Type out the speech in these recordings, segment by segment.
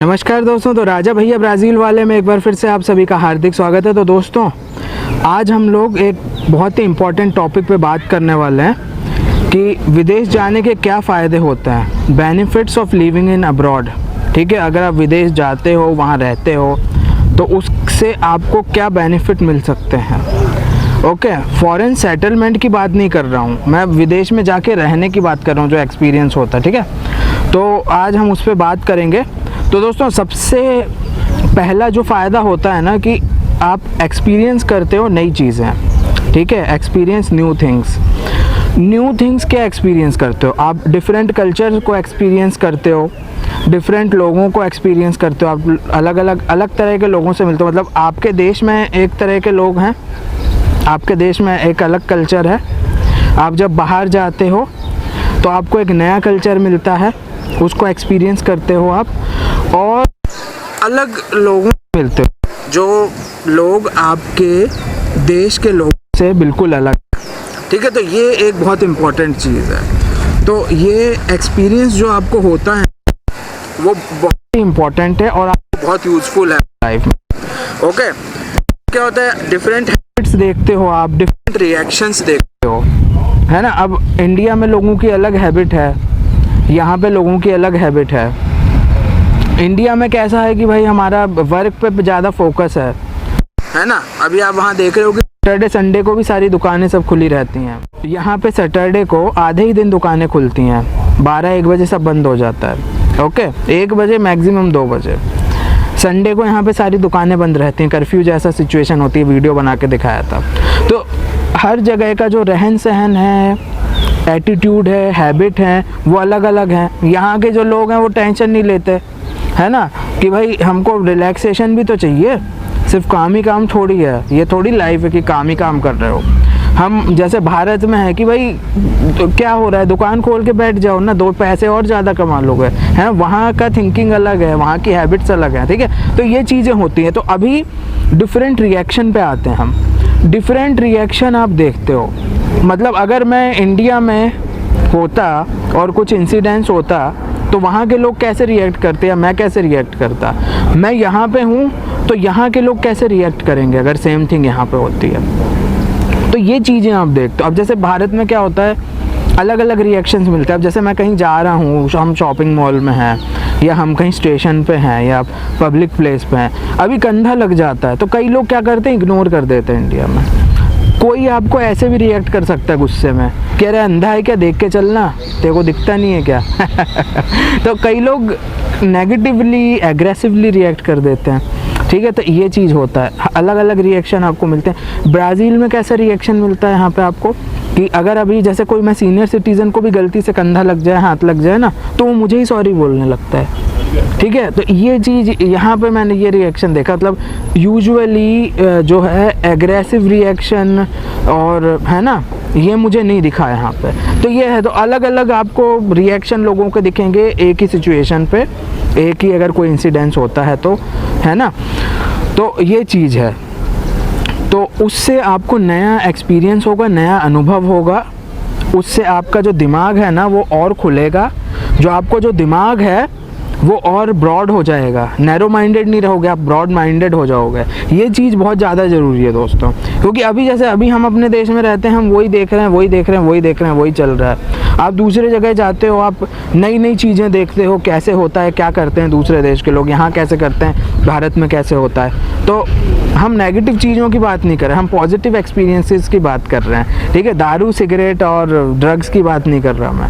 नमस्कार दोस्तों, तो राजा भैया ब्राज़ील वाले में एक बार फिर से आप सभी का हार्दिक स्वागत है। तो दोस्तों, आज हम लोग एक बहुत ही इम्पोर्टेंट टॉपिक पे बात करने वाले हैं कि विदेश जाने के क्या फ़ायदे होते हैं, benefits of living in abroad. ठीक है, अगर आप विदेश जाते हो, वहाँ रहते हो, तो उससे आपको क्या बेनिफिट मिल सकते हैं। ओके, फॉरेन सेटलमेंट की बात नहीं कर रहा हूँ मैं, विदेश में जाके रहने की बात कर रहा हूँ, जो एक्सपीरियंस होता है। ठीक है, तो आज हम उस पर बात करेंगे। तो दोस्तों, सबसे पहला जो फ़ायदा होता है ना कि आप एक्सपीरियंस करते हो नई चीज़ें। ठीक है, एक्सपीरियंस न्यू थिंग्स क्या एक्सपीरियंस करते हो आप? डिफरेंट कल्चर को एक्सपीरियंस करते हो, डिफरेंट लोगों को एक्सपीरियंस करते हो, आप अलग तरह के लोगों से मिलते हो। मतलब आपके देश में एक तरह के लोग हैं, आपके देश में एक अलग कल्चर है। आप जब बाहर जाते हो तो आपको एक नया कल्चर मिलता है, उसको एक्सपीरियंस करते हो आप, और अलग लोगों से मिलते हो जो लोग आपके देश के लोगों से बिल्कुल अलग। ठीक है, तो ये एक बहुत इम्पॉर्टेंट चीज़ है। तो ये एक्सपीरियंस जो आपको होता है वो बहुत ही इम्पॉर्टेंट है और आपको बहुत यूज़फुल है लाइफ में। ओके, क्या होता है, डिफरेंट हैबिट्स देखते हो आप, डिफरेंट रिएक्शंस देखते हो, है ना। अब इंडिया में लोगों की अलग हैबिट है, यहाँ पे लोगों की अलग हैबिट है। इंडिया में कैसा है कि भाई हमारा वर्क पे ज़्यादा फोकस है ना। अभी आप वहाँ देख रहे हो कि सैटरडे संडे को भी सारी दुकानें सब खुली रहती हैं। यहाँ पे सैटरडे को आधे ही दिन दुकानें खुलती हैं, 12-1 बजे सब बंद हो जाता है। ओके, 1 बजे मैक्सिमम 2 बजे। संडे को यहाँ पे सारी दुकानें बंद रहती हैं, कर्फ्यू जैसा सिचुएशन होती है, वीडियो बना के दिखाया था। तो हर जगह का जो रहन सहन है, एटीट्यूड है, हैबिट है, वो अलग अलग है। यहाँ के जो लोग हैं वो टेंशन नहीं लेते, है ना, कि भाई हमको रिलैक्सेशन भी तो चाहिए, सिर्फ काम ही काम थोड़ी है। ये थोड़ी लाइफ है कि काम ही काम कर रहे हो। हम जैसे भारत में है कि भाई तो क्या हो रहा है, दुकान खोल के बैठ जाओ ना, 2 पैसे और ज़्यादा कमा लोगे, है। वहाँ का थिंकिंग अलग है, वहाँ की हैबिट्स अलग हैं। ठीक है, तो ये चीज़ें होती हैं। तो अभी डिफरेंट रिएक्शन पे आते हैं हम। डिफरेंट रिएक्शन आप देखते हो, मतलब अगर मैं इंडिया में होता और कुछ इंसिडेंट्स होता तो वहाँ के लोग कैसे रिएक्ट करते या मैं कैसे रिएक्ट करता, मैं यहाँ पे हूँ तो यहाँ के लोग कैसे रिएक्ट करेंगे अगर सेम थिंग यहाँ पे होती है। तो ये चीज़ें आप देखते हो। अब जैसे भारत में क्या होता है, अलग अलग रिएक्शंस मिलते हैं। अब जैसे मैं कहीं जा रहा हूँ, हम शॉपिंग मॉल में हैं या हम कहीं स्टेशन पे हैं या पब्लिक प्लेस पे हैं, अभी कंधा लग जाता है तो कई लोग क्या करते हैं, इग्नोर कर देते हैं। इंडिया में कोई आपको ऐसे भी रिएक्ट कर सकता है गुस्से में, कह रहा है अंधा है क्या, देख के चलना, तेरे को दिखता नहीं है क्या। तो कई लोग नेगेटिवली एग्रेसिवली रिएक्ट कर देते हैं। ठीक है, तो ये चीज़ होता है, अलग अलग रिएक्शन आपको मिलते हैं। ब्राज़ील में कैसा रिएक्शन मिलता है यहाँ पे आपको कि अगर अभी जैसे कोई मैं सीनियर सिटीज़न को भी गलती से कंधा लग जाए, हाथ लग जाए ना, तो वो मुझे ही सॉरी बोलने लगता है। ठीक है, तो ये चीज़ यहाँ पे मैंने ये रिएक्शन देखा। मतलब यूजुअली जो है एग्रेसिव रिएक्शन और, है ना, ये मुझे नहीं दिखा यहाँ पे। तो ये है, तो अलग अलग आपको रिएक्शन लोगों के दिखेंगे एक ही सिचुएशन पे, एक ही अगर कोई इंसिडेंस होता है तो, है ना। तो ये चीज़ है, तो उससे आपको नया एक्सपीरियंस होगा, नया अनुभव होगा, उससे आपका जो दिमाग है ना वो और खुलेगा, जो आपको जो दिमाग है वो और ब्रॉड हो जाएगा। नैरो माइंडेड नहीं रहोगे आप, ब्रॉड माइंडेड हो जाओगे। ये चीज़ बहुत ज़्यादा ज़रूरी है दोस्तों, क्योंकि अभी जैसे अभी हम अपने देश में रहते हैं, हम वही देख रहे हैं, वही चल रहा है। आप दूसरे जगह जाते हो, आप नई नई चीज़ें देखते हो, कैसे होता है, क्या करते हैं दूसरे देश के लोग, यहाँ कैसे करते हैं, भारत में कैसे होता है। तो हम नेगेटिव चीज़ों की बात नहीं कर रहे, हम पॉजिटिव एक्सपीरियंसेस की बात कर रहे हैं। ठीक है, दारू सिगरेट और ड्रग्स की बात नहीं कर रहा मैं।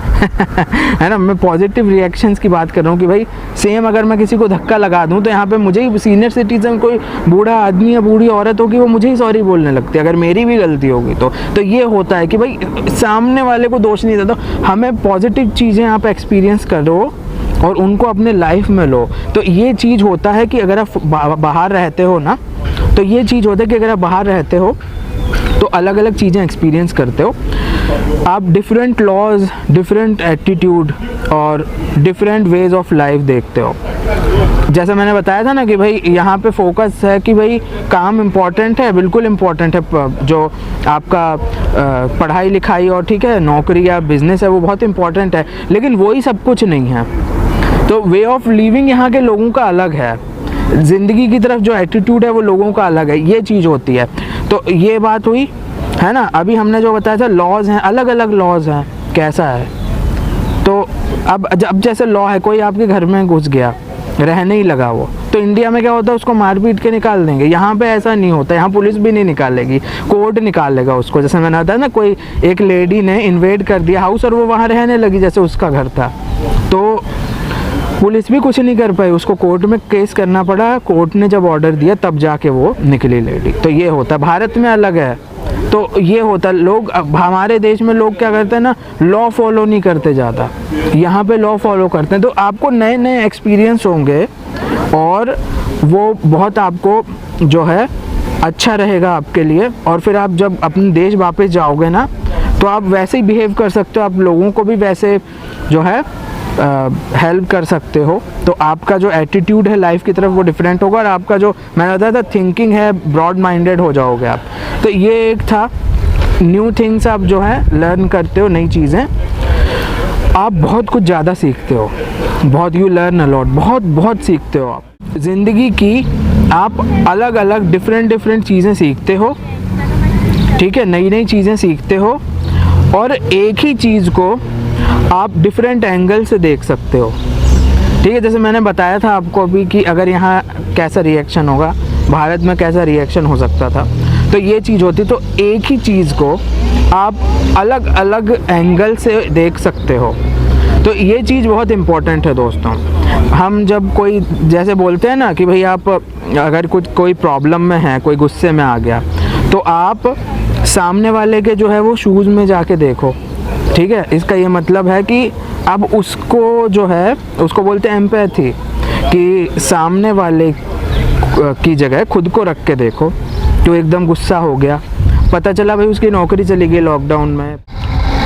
है ना, मैं पॉजिटिव रिएक्शंस की बात कर रहा हूँ कि भाई सेम अगर मैं किसी को धक्का लगा दूँ तो यहाँ पे मुझे ही सीनियर सिटीजन, कोई बूढ़ा आदमी या बूढ़ी औरत होगी, वो मुझे ही सॉरी बोलने लगती है अगर मेरी भी गलती होगी तो ये होता है कि भाई सामने वाले को दोष नहीं देता। हमें पॉजिटिव चीज़ें आप एक्सपीरियंस करो और उनको अपने लाइफ में लो। तो ये चीज़ होता है कि अगर आप बाहर रहते हो ना, तो ये चीज़ होता है कि अगर आप बाहर रहते हो तो अलग अलग चीज़ें एक्सपीरियंस करते हो आप, डिफरेंट लॉज, डिफरेंट एटीट्यूड और डिफरेंट वेज ऑफ लाइफ देखते हो। जैसे मैंने बताया था ना कि भाई यहाँ पे फोकस है कि भाई काम इम्पॉर्टेंट है, बिल्कुल इम्पॉर्टेंट है, जो आपका पढ़ाई लिखाई और ठीक है नौकरी या बिजनेस है वो बहुत इम्पॉर्टेंट है, लेकिन वही सब कुछ नहीं है। तो वे ऑफ लिविंग यहाँ के लोगों का अलग है, ज़िंदगी की तरफ जो एटीट्यूड है वो लोगों का अलग है, ये चीज़ होती है। तो ये बात हुई है ना। अभी हमने जो बताया था लॉज हैं, अलग अलग लॉज हैं, कैसा है। तो अब जैसे लॉ है, कोई आपके घर में घुस गया, रहने ही लगा वो, तो इंडिया में क्या होता है, उसको मार पीट के निकाल देंगे। यहाँ पे ऐसा नहीं होता, यहाँ पुलिस भी नहीं निकालेगी, कोर्ट निकालेगा उसको। जैसे मैंने बताया ना, कोई एक लेडी ने इन्वेड कर दिया हाउस और वो वहाँ रहने लगी जैसे उसका घर था, तो पुलिस भी कुछ नहीं कर पाई, उसको कोर्ट में केस करना पड़ा। कोर्ट ने जब ऑर्डर दिया तब जाके वो निकली लेडी। तो ये होता है, भारत में अलग है। तो ये होता है, लोग हमारे देश में लोग क्या करते हैं ना, लॉ फॉलो नहीं करते ज़्यादा, यहाँ पे लॉ फॉलो करते हैं। तो आपको नए नए एक्सपीरियंस होंगे और वो बहुत आपको जो है अच्छा रहेगा आपके लिए। और फिर आप जब अपने देश वापस जाओगे ना, तो आप वैसे ही बिहेव कर सकते हो, आप लोगों को भी वैसे जो है हेल्प कर सकते हो। तो आपका जो एटीट्यूड है लाइफ की तरफ वो डिफरेंट होगा, और आपका जो मैंने बताया था थिंकिंग है, ब्रॉड माइंडेड हो जाओगे आप। तो ये एक था, न्यू थिंग्स आप जो है लर्न करते हो, नई चीज़ें, आप बहुत कुछ ज़्यादा सीखते हो, बहुत, यू लर्न अ लॉट, बहुत सीखते हो आप ज़िंदगी की। आप अलग अलग डिफरेंट चीज़ें सीखते हो, ठीक है, नई नई चीज़ें सीखते हो, और एक ही चीज़ को आप डिफरेंट एंगल से देख सकते हो, ठीक है। जैसे मैंने बताया था आपको अभी कि अगर यहाँ कैसा रिएक्शन होगा, भारत में कैसा रिएक्शन हो सकता था, तो ये चीज़ होती। तो एक ही चीज़ को आप अलग अलग एंगल से देख सकते हो। तो ये चीज़ बहुत इम्पोर्टेंट है दोस्तों। हम जब कोई जैसे बोलते हैं ना कि भाई आप अगर कोई प्रॉब्लम में है, कोई गुस्से में आ गया, तो आप सामने वाले के जो है वो शूज़ में जाके देखो, ठीक है। इसका ये मतलब है कि अब उसको जो है, उसको बोलते हैं एम्पैथी, कि सामने वाले की जगह खुद को रख के देखो। तो एकदम गुस्सा हो गया, पता चला भाई उसकी नौकरी चली गई लॉकडाउन में,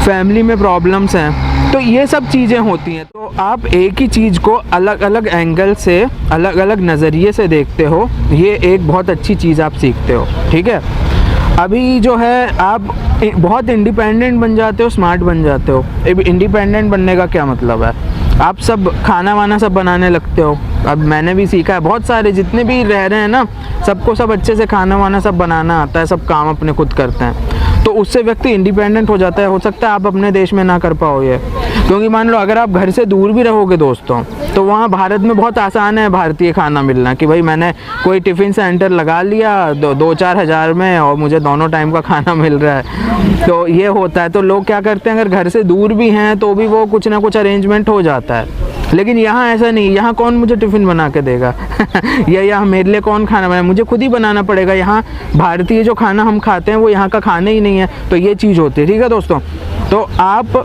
फैमिली में प्रॉब्लम्स हैं, तो ये सब चीज़ें होती हैं। तो आप एक ही चीज़ को अलग अलग एंगल से, अलग अलग नज़रिए से देखते हो, ये एक बहुत अच्छी चीज़ आप सीखते हो, ठीक है। अभी जो है आप बहुत इंडिपेंडेंट बन जाते हो, स्मार्ट बन जाते हो। इंडिपेंडेंट बनने का क्या मतलब है, आप सब खाना वाना सब बनाने लगते हो। अब मैंने भी सीखा है, बहुत सारे जितने भी रह रहे हैं ना, सबको सब अच्छे से खाना वाना सब बनाना आता है, सब काम अपने खुद करते हैं। तो उससे व्यक्ति इंडिपेंडेंट हो जाता है। हो सकता है आप अपने देश में ना कर पाओ ये, क्योंकि मान लो अगर आप घर से दूर भी रहोगे दोस्तों, तो वहाँ भारत में बहुत आसान है भारतीय खाना मिलना, कि भाई मैंने कोई टिफ़िन सेंटर लगा लिया 2-4 हज़ार में और मुझे दोनों टाइम का खाना मिल रहा है। तो ये होता है। तो लोग क्या करते हैं, अगर घर से दूर भी हैं तो भी वो कुछ ना कुछ अरेंजमेंट हो जाता है। लेकिन यहाँ ऐसा नहीं, यहाँ कौन मुझे टिफ़िन बना के देगा या यहाँ मेरे लिए कौन खाना बनाए, मुझे खुद ही बनाना पड़ेगा। यहाँ भारतीय जो खाना हम खाते हैं वो यहाँ का खाना ही नहीं है। तो ये चीज़ होती है, ठीक है दोस्तों। तो आप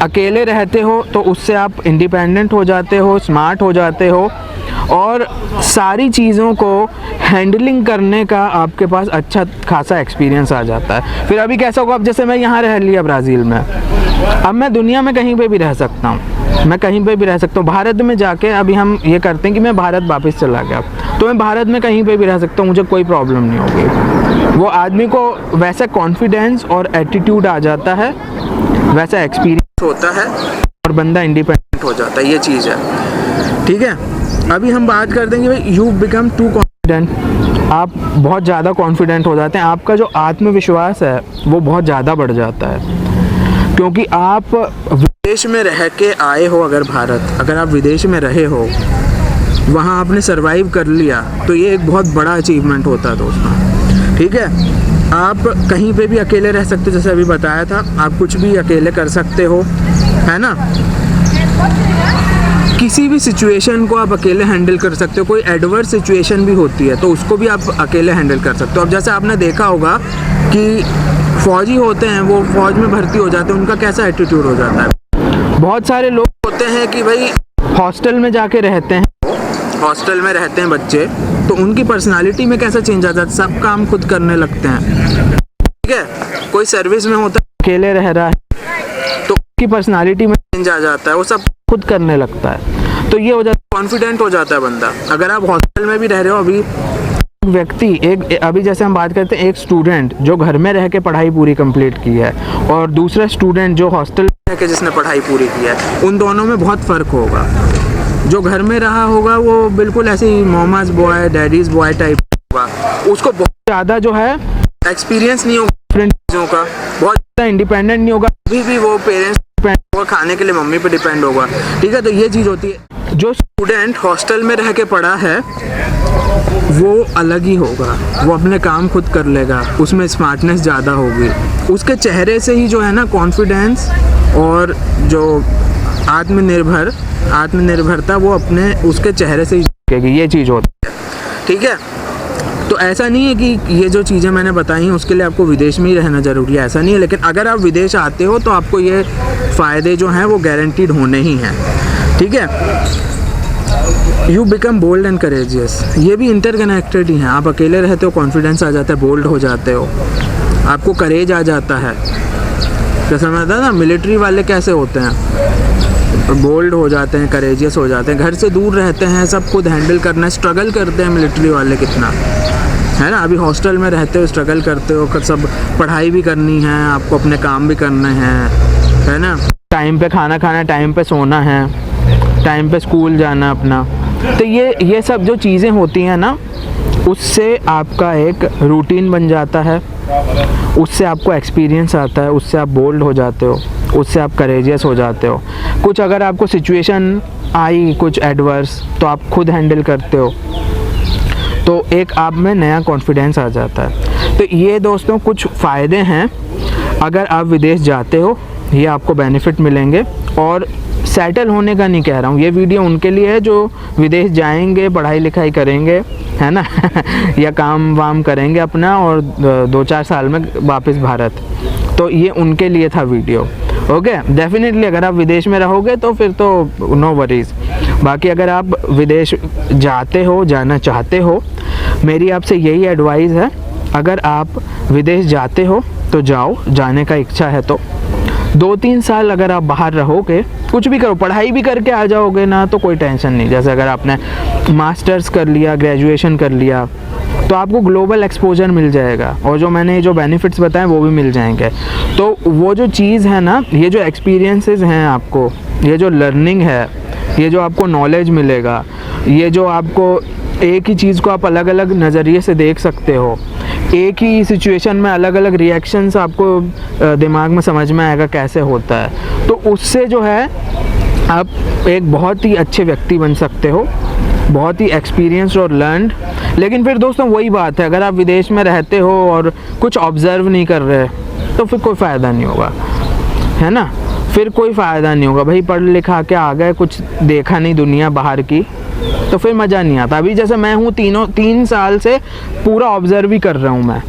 अकेले रहते हो तो उससे आप इंडिपेंडेंट हो जाते हो, स्मार्ट हो जाते हो, और सारी चीज़ों को हैंडलिंग करने का आपके पास अच्छा खासा एक्सपीरियंस आ जाता है। फिर अभी कैसा होगा, अब जैसे मैं यहाँ रह लिया ब्राज़ील में, अब मैं दुनिया में कहीं पे भी रह सकता हूँ, मैं कहीं पे भी रह सकता हूँ। भारत में जाके अभी हम ये करते हैं कि मैं भारत वापस चला गया, तो मैं भारत में कहीं पे भी रह सकता हूँ, मुझे कोई प्रॉब्लम नहीं होगी। वो आदमी को वैसा कॉन्फिडेंस और एटीट्यूड आ जाता है, वैसा एक्सपीरियंस होता है, और बंदा इंडिपेंडेंट हो जाता है। ये चीज़ है, ठीक है। अभी हम बात कर देंगे भाई, यू बिकम टू कॉन्फिडेंट, आप बहुत ज़्यादा कॉन्फिडेंट हो जाते हैं, आपका जो आत्मविश्वास है वो बहुत ज़्यादा बढ़ जाता है, क्योंकि आप विदेश में रह के आए हो। अगर आप विदेश में रहे हो, वहाँ आपने सरवाइव कर लिया, तो ये एक बहुत बड़ा अचीवमेंट होता है दोस्तों, ठीक है। आप कहीं पे भी अकेले रह सकते हो, जैसे अभी बताया था, आप कुछ भी अकेले कर सकते हो, है ना। किसी भी सिचुएशन को आप अकेले हैंडल कर सकते हो। कोई एडवर्स सिचुएशन भी होती है तो उसको भी आप अकेले हैंडल कर सकते हो। अब जैसे आपने देखा होगा कि फ़ौजी होते हैं, वो फ़ौज में भर्ती हो जाते हैं, उनका कैसा एटीट्यूड हो जाता है। बहुत सारे लोग होते हैं कि भाई हॉस्टल में जाके रहते हैं, हॉस्टल में रहते हैं बच्चे, तो उनकी पर्सनालिटी में कैसा चेंज आ जाता है, सब काम खुद करने लगते हैं, ठीक है। कोई सर्विस में होता है, अकेले रह रहा है, तो उसकी पर्सनालिटी में चेंज आ जाता है, वो सब खुद करने लगता है। तो ये हो जाता है, कॉन्फिडेंट हो जाता है बंदा। अगर आप हॉस्टल में भी रह रहे हो, अभी व्यक्ति एक अभी जैसे हम बात करते हैं एक स्टूडेंट जो घर में रह के पढ़ाई पूरी कंप्लीट की है और दूसरा स्टूडेंट जो हॉस्टल में रह के जिसने पढ़ाई पूरी की है, उन दोनों में बहुत फ़र्क होगा। जो घर में रहा होगा वो बिल्कुल ऐसे ही mama's boy daddy's boy type होगा, उसको बहुत ज़्यादा जो है एक्सपीरियंस नहीं होगा डिफरेंट चीज़ों का, बहुत ज़्यादा इंडिपेंडेंट नहीं होगा, अभी भी वो पेरेंट्स डिपेंड होगा, खाने के लिए मम्मी पे डिपेंड होगा। ठीक है, तो ये चीज़ होती है। जो स्टूडेंट हॉस्टल में रह के पढ़ा है वो अलग ही होगा, वो अपने काम खुद कर लेगा, उसमें स्मार्टनेस ज़्यादा होगी, उसके चेहरे से ही जो है ना कॉन्फिडेंस और जो आत्मनिर्भरता वो अपने उसके चेहरे से ही दिखेगी, ये चीज़ होती है। ठीक है, तो ऐसा नहीं है कि ये जो चीज़ें मैंने बताई हैं उसके लिए आपको विदेश में ही रहना ज़रूरी है, ऐसा नहीं है। लेकिन अगर आप विदेश आते हो तो आपको ये फ़ायदे जो हैं वो गारंटीड होने ही हैं। ठीक है, you become bold and courageous, ये भी इंटरकनेक्टेड ही हैं। आप अकेले रहते हो, कॉन्फिडेंस आ जाता है, बोल्ड हो जाते हो, आपको करेज आ जाता है। जैसे मैं बताया ना मिलिट्री वाले कैसे होते हैं, बोल्ड हो जाते हैं, करेजियस हो जाते हैं, घर से दूर रहते हैं, सब खुद हैंडल करना, स्ट्रगल करते हैं मिलिट्री वाले कितना, है ना। अभी हॉस्टल में रहते हो, स्ट्रगल करते हो, सब पढ़ाई भी करनी है, आपको अपने काम भी करने हैं, है ना। टाइम पे खाना खाना, टाइम पे सोना है, टाइम पे स्कूल जाना अपना। तो ये सब जो चीज़ें होती हैं ना, उससे आपका एक रूटीन बन जाता है, उससे आपको एक्सपीरियंस आता है, उससे आप बोल्ड हो जाते हो, उससे आप करेजियस हो जाते हो। कुछ अगर आपको सिचुएशन आई कुछ एडवर्स तो आप खुद हैंडल करते हो, तो एक आप में नया कॉन्फिडेंस आ जाता है। तो ये दोस्तों कुछ फ़ायदे हैं अगर आप विदेश जाते हो, ये आपको बेनिफिट मिलेंगे। और सेटल होने का नहीं कह रहा हूँ, ये वीडियो उनके लिए है जो विदेश जाएंगे, पढ़ाई लिखाई करेंगे, है ना या काम वाम करेंगे अपना और 2-4 साल में वापस भारत, तो ये उनके लिए था वीडियो। ओके, डेफिनेटली अगर आप विदेश में रहोगे तो फिर तो नो वरीज़। बाकी अगर आप विदेश जाते हो, जाना चाहते हो, मेरी आपसे यही एडवाइस है, अगर आप विदेश जाते हो तो जाओ, जाने का इच्छा है तो 2-3 साल अगर आप बाहर रहोगे, कुछ भी करो, पढ़ाई भी करके आ जाओगे ना तो कोई टेंशन नहीं। जैसे अगर आपने मास्टर्स कर लिया, ग्रेजुएशन कर लिया, तो आपको ग्लोबल एक्सपोजर मिल जाएगा और जो मैंने जो बेनिफिट्स बताए वो भी मिल जाएंगे। तो वो जो चीज़ है ना, ये जो एक्सपीरियंसेस हैं आपको, ये जो लर्निंग है, ये जो आपको नॉलेज मिलेगा, ये जो आपको एक ही चीज़ को आप अलग अलग नज़रिए से देख सकते हो, एक ही सिचुएशन में अलग अलग रिएक्शंस आपको दिमाग में समझ में आएगा कैसे होता है, तो उससे जो है आप एक बहुत ही अच्छे व्यक्ति बन सकते हो, बहुत ही एक्सपीरियंस्ड और लर्नड। लेकिन फिर दोस्तों वही बात है, अगर आप विदेश में रहते हो और कुछ ऑब्ज़र्व नहीं कर रहे तो फिर कोई फ़ायदा नहीं होगा, है ना। फिर कोई फ़ायदा नहीं होगा भाई, पढ़ लिखा के आ गए, कुछ देखा नहीं दुनिया बाहर की, तो फिर मज़ा नहीं आता। अभी जैसे मैं हूँ 3 साल से पूरा ऑब्ज़र्व ही कर रहा हूँ मैं,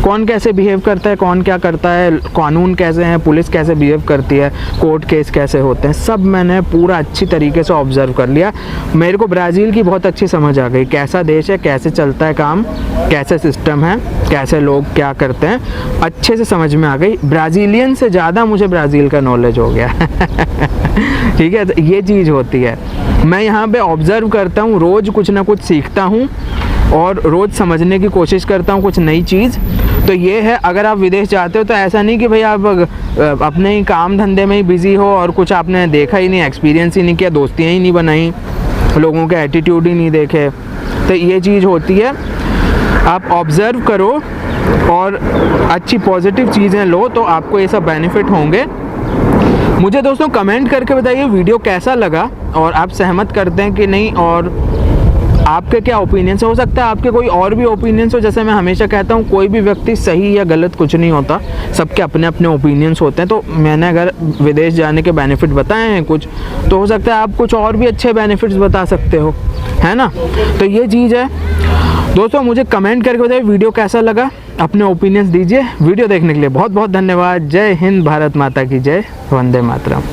कौन कैसे बिहेव करता है, कौन क्या करता है, कानून कैसे हैं, पुलिस कैसे बिहेव करती है, कोर्ट केस कैसे होते हैं, सब मैंने पूरा अच्छी तरीके से ऑब्ज़र्व कर लिया। मेरे को ब्राज़ील की बहुत अच्छी समझ आ गई, कैसा देश है, कैसे चलता है काम, कैसे सिस्टम है, कैसे लोग क्या करते हैं, अच्छे से समझ में आ गई। ब्राज़ीलियन से ज़्यादा मुझे ब्राज़ील का नॉलेज हो गया ठीक है, तो ये चीज़ होती है। मैं यहाँ पे ऑब्ज़र्व करता हूँ, रोज़ कुछ ना कुछ सीखता हूँ और रोज़ समझने की कोशिश करता हूँ कुछ नई चीज़। तो ये है, अगर आप विदेश जाते हो तो ऐसा नहीं कि भाई आप अपने ही काम धंधे में ही बिज़ी हो और कुछ आपने देखा ही नहीं, एक्सपीरियंस ही नहीं किया, दोस्तियाँ ही नहीं बनाई, लोगों के एटीट्यूड ही नहीं देखे। तो ये चीज़ होती है, आप ऑब्ज़र्व करो और अच्छी पॉजिटिव चीज़ें लो तो आपको ये सब बेनिफिट होंगे। मुझे दोस्तों कमेंट करके बताइए वीडियो कैसा लगा और आप सहमत करते हैं कि नहीं, और आपके क्या ओपिनियंस हो सकता है आपके कोई और भी ओपिनियंस हो। जैसे मैं हमेशा कहता हूँ, कोई भी व्यक्ति सही या गलत कुछ नहीं होता, सबके अपने अपने ओपिनियंस होते हैं। तो मैंने अगर विदेश जाने के बेनिफिट बताए हैं कुछ, तो हो सकता है आप कुछ और भी अच्छे बेनिफिट्स बता सकते हो, है ना। तो ये चीज़ है दोस्तों, मुझे कमेंट करके बताइए वीडियो कैसा लगा, अपने ओपिनियंस दीजिए। वीडियो देखने के लिए बहुत बहुत धन्यवाद। जय हिंद, भारत माता की जय, वंदे मातरम।